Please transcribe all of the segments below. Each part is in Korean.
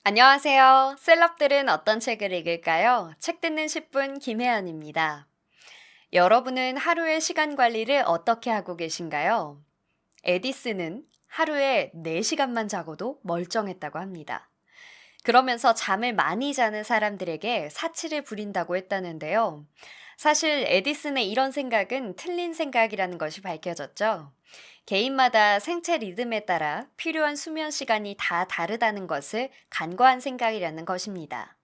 안녕하세요. 셀럽들은 어떤 책을 읽을까요? 책 듣는 10분 김혜연입니다. 여러분은 하루의 시간 관리를 어떻게 하고 계신가요? 에디슨은 하루에 4시간만 자고도 멀쩡했다고 합니다. 그러면서 잠을 많이 자는 사람들에게 사치를 부린다고 했다는데요. 사실 에디슨의 이런 생각은 틀린 생각이라는 것이 밝혀졌죠. 개인마다 생체 리듬에 따라 필요한 수면 시간이 다 다르다는 것을 간과한 생각이라는 것입니다.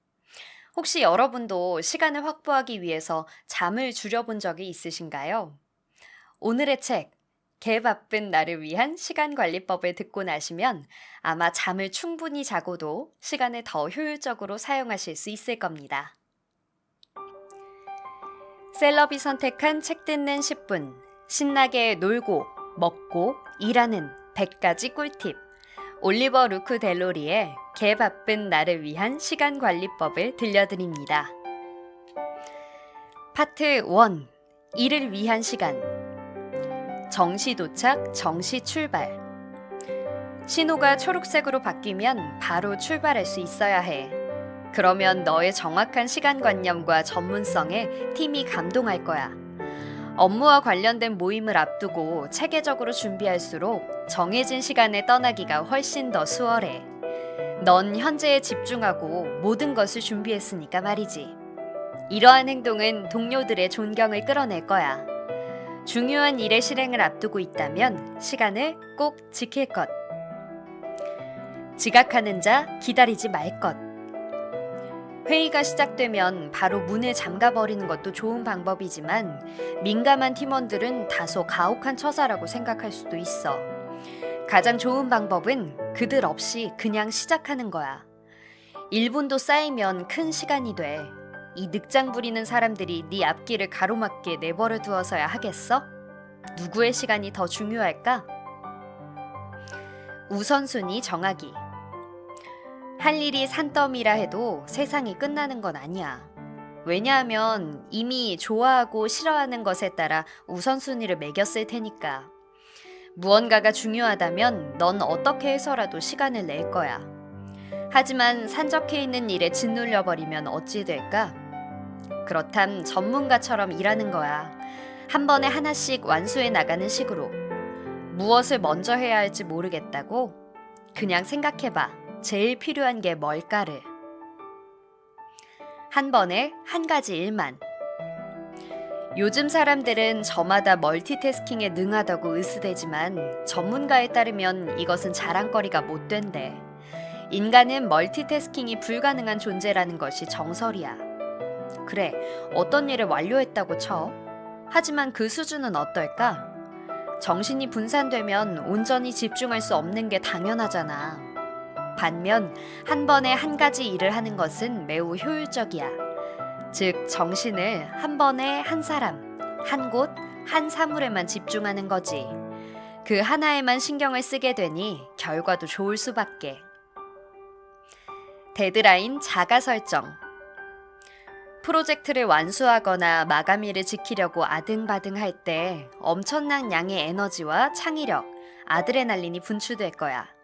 혹시 여러분도 시간을 확보하기 위해서 잠을 줄여본 적이 있으신가요? 오늘의 책, 개 바쁜 나를 위한 시간관리법을 듣고 나시면 아마 잠을 충분히 자고도 시간을 더 효율적으로 사용하실 수 있을 겁니다. 셀럽이 선택한 책 듣는 10분. 신나게 놀고, 먹고, 일하는 100가지 꿀팁. 올리버 루크 델로리의 개 바쁜 나를 위한 시간관리법을 들려드립니다. 파트 1. 일을 위한 시간. 정시 도착, 정시 출발. 신호가 초록색으로 바뀌면 바로 출발할 수 있어야 해. 그러면 너의 정확한 시간관념과 전문성에 팀이 감동할 거야. 업무와 관련된 모임을 앞두고 체계적으로 준비할수록 정해진 시간에 떠나기가 훨씬 더 수월해. 넌 현재에 집중하고 모든 것을 준비했으니까 말이지. 이러한 행동은 동료들의 존경을 끌어낼 거야. 중요한 일의 실행을 앞두고 있다면 시간을 꼭 지킬 것. 지각하는 자 기다리지 말 것. 회의가 시작되면 바로 문을 잠가버리는 것도 좋은 방법이지만 민감한 팀원들은 다소 가혹한 처사라고 생각할 수도 있어. 가장 좋은 방법은 그들 없이 그냥 시작하는 거야. 1분도 쌓이면 큰 시간이 돼. 이 늑장 부리는 사람들이 네 앞길을 가로막게 내버려 두어서야 하겠어? 누구의 시간이 더 중요할까? 우선순위 정하기. 할 일이 산더미라 해도 세상이 끝나는 건 아니야. 왜냐하면 이미 좋아하고 싫어하는 것에 따라 우선순위를 매겼을 테니까. 무언가가 중요하다면 넌 어떻게 해서라도 시간을 낼 거야. 하지만 산적해 있는 일에 짓눌려버리면 어찌 될까? 그렇담 전문가처럼 일하는 거야. 한 번에 하나씩 완수해 나가는 식으로. 무엇을 먼저 해야 할지 모르겠다고? 그냥 생각해봐. 제일 필요한 게 뭘까를. 한 번에 한 가지 일만. 요즘 사람들은 저마다 멀티태스킹에 능하다고 으스대지만 전문가에 따르면 이것은 자랑거리가 못 된대. 인간은 멀티태스킹이 불가능한 존재라는 것이 정설이야. 그래, 어떤 일을 완료했다고 쳐. 하지만 그 수준은 어떨까? 정신이 분산되면 온전히 집중할 수 없는 게 당연하잖아. 반면 한 번에 한 가지 일을 하는 것은 매우 효율적이야. 즉, 정신을 한 번에 한 사람, 한 곳, 한 사물에만 집중하는 거지. 그 하나에만 신경을 쓰게 되니 결과도 좋을 수밖에. 데드라인 자가 설정. 프로젝트를 완수하거나 마감일을 지키려고 아등바등 할 때 엄청난 양의 에너지와 창의력, 아드레날린이 분출될 거야.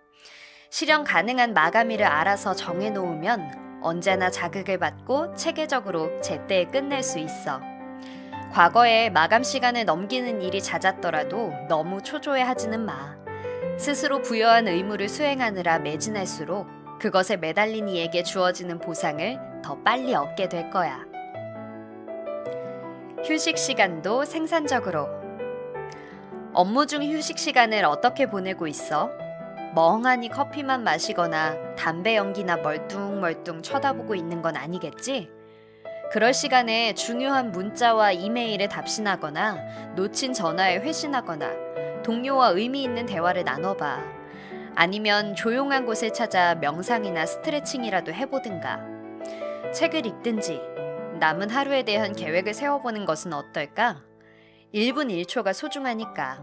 실현 가능한 마감일을 알아서 정해놓으면 언제나 자극을 받고 체계적으로 제때에 끝낼 수 있어. 과거에 마감 시간을 넘기는 일이 잦았더라도 너무 초조해하지는 마. 스스로 부여한 의무를 수행하느라 매진할수록 그것에 매달린 이에게 주어지는 보상을 더 빨리 얻게 될 거야. 휴식 시간도 생산적으로. 업무 중 휴식 시간을 어떻게 보내고 있어? 멍하니 커피만 마시거나 담배 연기나 멀뚱멀뚱 쳐다보고 있는 건 아니겠지? 그럴 시간에 중요한 문자와 이메일에 답신하거나 놓친 전화에 회신하거나 동료와 의미 있는 대화를 나눠봐. 아니면 조용한 곳을 찾아 명상이나 스트레칭이라도 해보든가. 책을 읽든지 남은 하루에 대한 계획을 세워보는 것은 어떨까? 1분 1초가 소중하니까.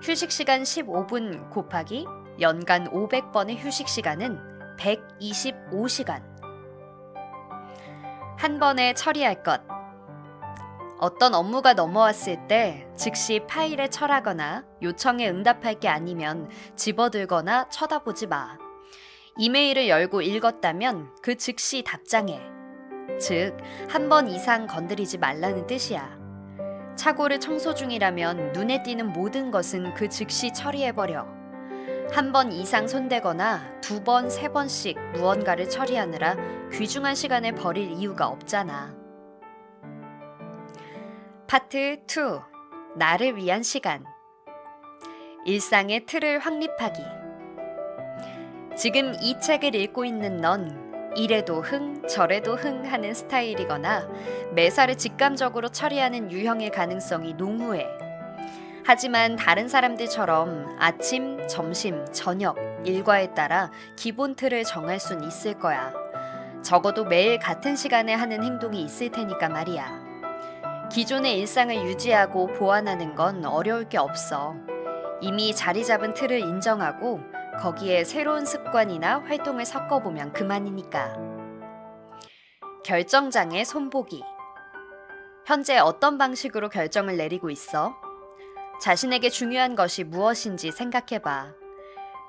휴식 시간 15분 곱하기 연간 500번의 휴식 시간은 125시간. 한 번에 처리할 것. 어떤 업무가 넘어왔을 때 즉시 파일에 철하거나 요청에 응답할 게 아니면 집어들거나 쳐다보지 마. 이메일을 열고 읽었다면 그 즉시 답장해. 즉, 한 번 이상 건드리지 말라는 뜻이야. 차고를 청소 중이라면 눈에 띄는 모든 것은 그 즉시 처리해버려. 한 번 이상 손대거나 2번, 3번씩 무언가를 처리하느라 귀중한 시간을 버릴 이유가 없잖아. 파트 2. 나를 위한 시간. 일상의 틀을 확립하기. 지금 이 책을 읽고 있는 넌 이래도 흥, 저래도 흥 하는 스타일이거나 매사를 직감적으로 처리하는 유형의 가능성이 농후해. 하지만 다른 사람들처럼 아침, 점심, 저녁, 일과에 따라 기본 틀을 정할 순 있을 거야. 적어도 매일 같은 시간에 하는 행동이 있을 테니까 말이야. 기존의 일상을 유지하고 보완하는 건 어려울 게 없어. 이미 자리 잡은 틀을 인정하고 거기에 새로운 습관이나 활동을 섞어보면 그만이니까. 결정장애 손보기. 현재 어떤 방식으로 결정을 내리고 있어? 자신에게 중요한 것이 무엇인지 생각해봐.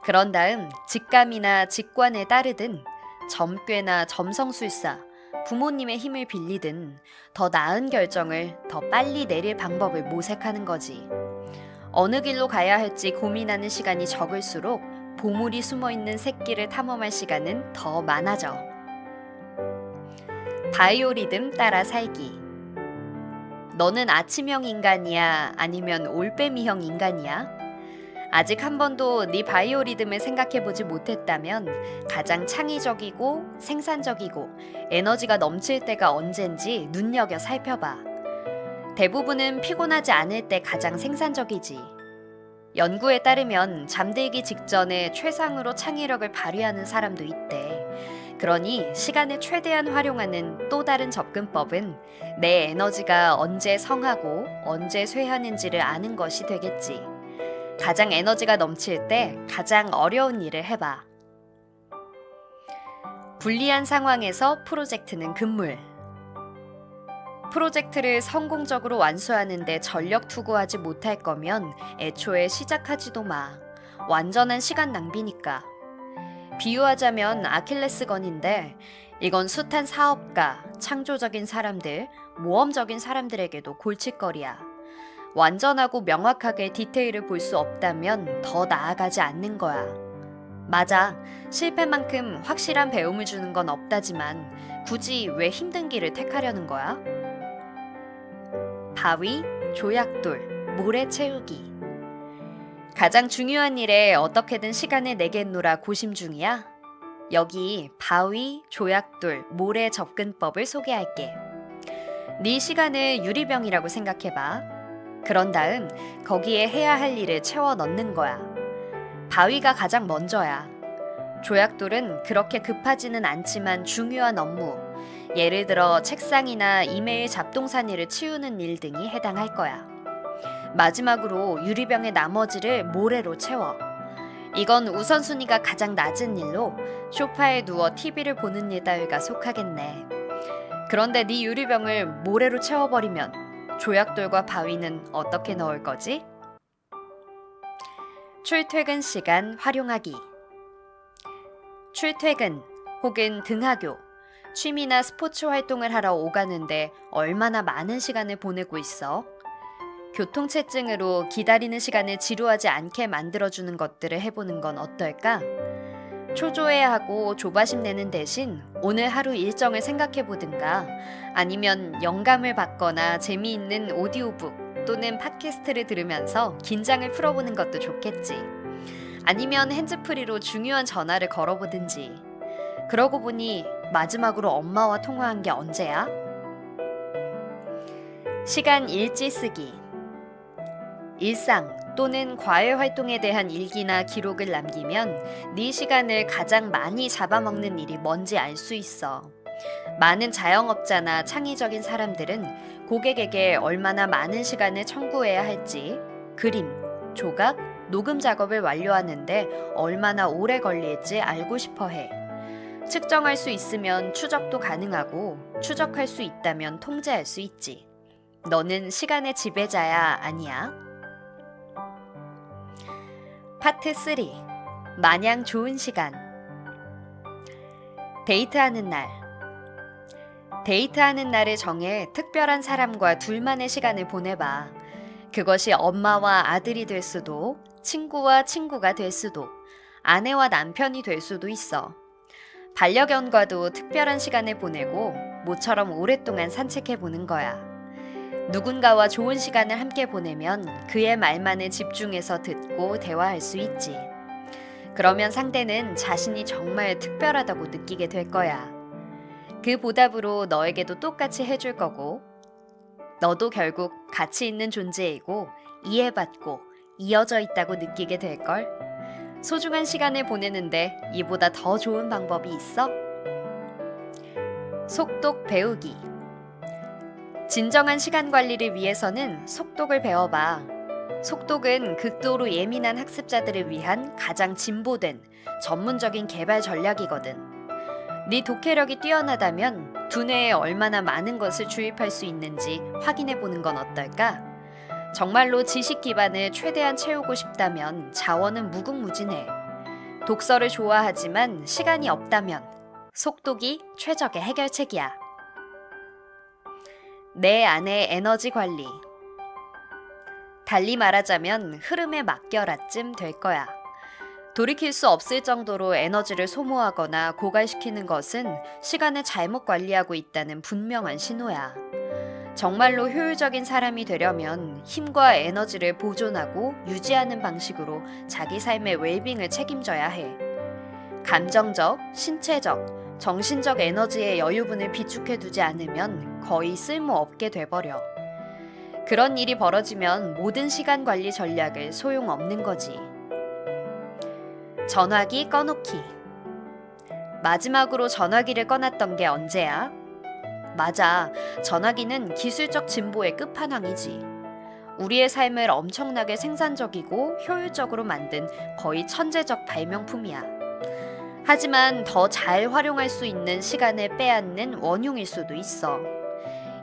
그런 다음 직감이나 직관에 따르든 점괘나 점성술사, 부모님의 힘을 빌리든 더 나은 결정을 더 빨리 내릴 방법을 모색하는 거지. 어느 길로 가야 할지 고민하는 시간이 적을수록 보물이 숨어있는 새끼를 탐험할 시간은 더 많아져. 바이오리듬 따라 살기. 너는 아침형 인간이야? 아니면 올빼미형 인간이야? 아직 한 번도 네 바이오리듬을 생각해보지 못했다면 가장 창의적이고 생산적이고 에너지가 넘칠 때가 언젠지 눈여겨 살펴봐. 대부분은 피곤하지 않을 때 가장 생산적이지. 연구에 따르면 잠들기 직전에 최상으로 창의력을 발휘하는 사람도 있대. 그러니 시간을 최대한 활용하는 또 다른 접근법은 내 에너지가 언제 성하고 언제 쇠하는지를 아는 것이 되겠지. 가장 에너지가 넘칠 때 가장 어려운 일을 해봐. 불리한 상황에서 프로젝트는 금물. 프로젝트를 성공적으로 완수하는데 전력 투구하지 못할 거면 애초에 시작하지도 마. 완전한 시간 낭비니까. 비유하자면 아킬레스건인데 이건 숱한 사업가, 창조적인 사람들, 모험적인 사람들에게도 골칫거리야. 완전하고 명확하게 디테일을 볼 수 없다면 더 나아가지 않는 거야. 맞아. 실패만큼 확실한 배움을 주는 건 없다지만 굳이 왜 힘든 길을 택하려는 거야? 바위, 조약돌, 모래 채우기. 가장 중요한 일에 어떻게든 시간을 내겠노라 고심 중이야? 여기 바위, 조약돌, 모래 접근법을 소개할게. 네 시간을 유리병이라고 생각해봐. 그런 다음 거기에 해야 할 일을 채워 넣는 거야. 바위가 가장 먼저야. 조약돌은 그렇게 급하지는 않지만 중요한 업무, 예를 들어 책상이나 이메일 잡동사니를 치우는 일 등이 해당할 거야. 마지막으로 유리병의 나머지를 모래로 채워. 이건 우선순위가 가장 낮은 일로 소파에 누워 TV를 보는 일 따위가 속하겠네. 그런데 네 유리병을 모래로 채워버리면 조약돌과 바위는 어떻게 넣을 거지? 출퇴근 시간 활용하기. 출퇴근 혹은 등하교, 취미나 스포츠 활동을 하러 오가는데 얼마나 많은 시간을 보내고 있어? 교통체증으로 기다리는 시간을 지루하지 않게 만들어주는 것들을 해보는 건 어떨까? 초조해하고 조바심 내는 대신 오늘 하루 일정을 생각해보든가 아니면 영감을 받거나 재미있는 오디오북 또는 팟캐스트를 들으면서 긴장을 풀어보는 것도 좋겠지. 아니면 핸즈프리로 중요한 전화를 걸어보든지. 그러고 보니 마지막으로 엄마와 통화한 게 언제야? 시간 일지 쓰기. 일상 또는 과외 활동에 대한 일기나 기록을 남기면 네 시간을 가장 많이 잡아먹는 일이 뭔지 알 수 있어. 많은 자영업자나 창의적인 사람들은 고객에게 얼마나 많은 시간을 청구해야 할지, 그림, 조각, 녹음 작업을 완료하는데 얼마나 오래 걸릴지 알고 싶어 해. 측정할 수 있으면 추적도 가능하고 추적할 수 있다면 통제할 수 있지. 너는 시간의 지배자야, 아니야? 파트 3. 마냥 좋은 시간. 데이트하는 날. 데이트하는 날을 정해 특별한 사람과 둘만의 시간을 보내봐. 그것이 엄마와 아들이 될 수도, 친구와 친구가 될 수도, 아내와 남편이 될 수도 있어. 반려견과도 특별한 시간을 보내고 모처럼 오랫동안 산책해 보는 거야. 누군가와 좋은 시간을 함께 보내면 그의 말만을 집중해서 듣고 대화할 수 있지. 그러면 상대는 자신이 정말 특별하다고 느끼게 될 거야. 그 보답으로 너에게도 똑같이 해줄 거고, 너도 결국 가치 있는 존재이고 이해받고 이어져 있다고 느끼게 될걸. 소중한 시간을 보내는데 이보다 더 좋은 방법이 있어? 속독 배우기. 진정한 시간 관리를 위해서는 속독을 배워봐. 속독은 극도로 예민한 학습자들을 위한 가장 진보된 전문적인 개발 전략이거든. 네 독해력이 뛰어나다면 두뇌에 얼마나 많은 것을 주입할 수 있는지 확인해 보는 건 어떨까? 정말로 지식 기반을 최대한 채우고 싶다면 자원은 무궁무진해. 독서를 좋아하지만 시간이 없다면 속독이 최적의 해결책이야. 내 안의 에너지 관리. 달리 말하자면 흐름에 맡겨라쯤 될 거야. 돌이킬 수 없을 정도로 에너지를 소모하거나 고갈시키는 것은 시간을 잘못 관리하고 있다는 분명한 신호야. 정말로 효율적인 사람이 되려면 힘과 에너지를 보존하고 유지하는 방식으로 자기 삶의 웰빙을 책임져야 해. 감정적, 신체적, 정신적 에너지의 여유분을 비축해 두지 않으면 거의 쓸모없게 돼버려. 그런 일이 벌어지면 모든 시간 관리 전략을 소용없는 거지. 전화기 꺼놓기. 마지막으로 전화기를 꺼놨던 게 언제야? 맞아. 전화기는 기술적 진보의 끝판왕이지. 우리의 삶을 엄청나게 생산적이고 효율적으로 만든 거의 천재적 발명품이야. 하지만 더 잘 활용할 수 있는 시간을 빼앗는 원흉일 수도 있어.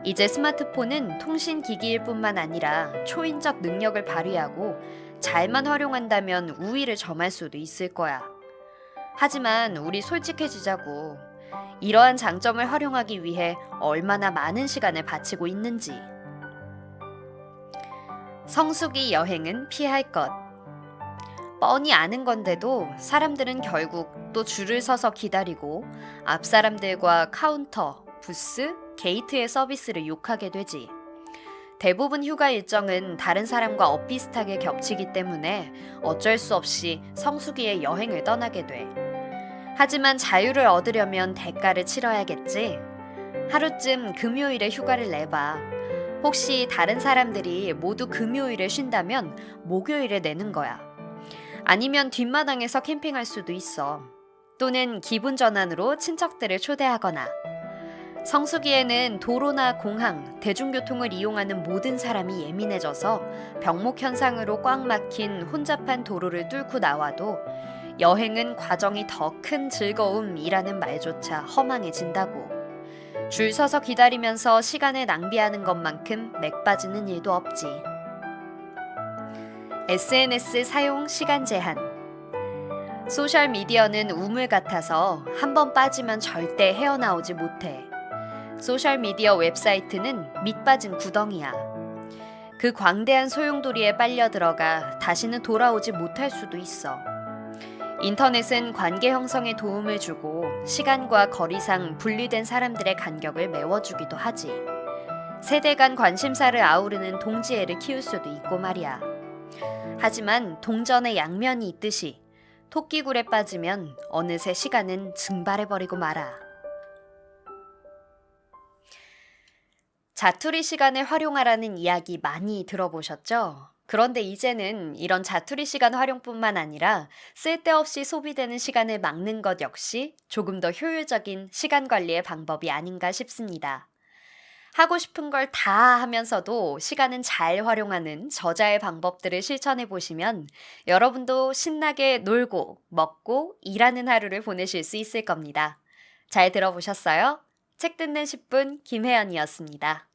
이제 스마트폰은 통신기기일 뿐만 아니라 초인적 능력을 발휘하고 잘만 활용한다면 우위를 점할 수도 있을 거야. 하지만 우리 솔직해지자고. 이러한 장점을 활용하기 위해 얼마나 많은 시간을 바치고 있는지. 성수기 여행은 피할 것. 뻔히 아는 건데도 사람들은 결국 또 줄을 서서 기다리고 앞 사람들과 카운터, 부스, 게이트의 서비스를 욕하게 되지. 대부분 휴가 일정은 다른 사람과 엇비슷하게 겹치기 때문에 어쩔 수 없이 성수기에 여행을 떠나게 돼. 하지만 자유를 얻으려면 대가를 치러야겠지. 하루쯤 금요일에 휴가를 내봐. 혹시 다른 사람들이 모두 금요일에 쉰다면 목요일에 내는 거야. 아니면 뒷마당에서 캠핑할 수도 있어. 또는 기분 전환으로 친척들을 초대하거나. 성수기에는 도로나 공항, 대중교통을 이용하는 모든 사람이 예민해져서 병목 현상으로 꽉 막힌 혼잡한 도로를 뚫고 나와도 여행은 과정이 더 큰 즐거움이라는 말조차 허망해진다고. 줄 서서 기다리면서 시간을 낭비하는 것만큼 맥 빠지는 일도 없지. SNS 사용 시간 제한. 소셜미디어는 우물 같아서 한번 빠지면 절대 헤어나오지 못해. 소셜미디어 웹사이트는 밑빠진 구덩이야. 그 광대한 소용돌이에 빨려 들어가 다시는 돌아오지 못할 수도 있어. 인터넷은 관계 형성에 도움을 주고 시간과 거리상 분리된 사람들의 간격을 메워주기도 하지. 세대 간 관심사를 아우르는 동지애를 키울 수도 있고 말이야. 하지만 동전의 양면이 있듯이 토끼굴에 빠지면 어느새 시간은 증발해버리고 말아. 자투리 시간을 활용하라는 이야기 많이 들어보셨죠? 그런데 이제는 이런 자투리 시간 활용뿐만 아니라 쓸데없이 소비되는 시간을 막는 것 역시 조금 더 효율적인 시간 관리의 방법이 아닌가 싶습니다. 하고 싶은 걸 다 하면서도 시간은 잘 활용하는 저자의 방법들을 실천해 보시면 여러분도 신나게 놀고 먹고 일하는 하루를 보내실 수 있을 겁니다. 잘 들어보셨어요? 책 듣는 10분 김혜연이었습니다.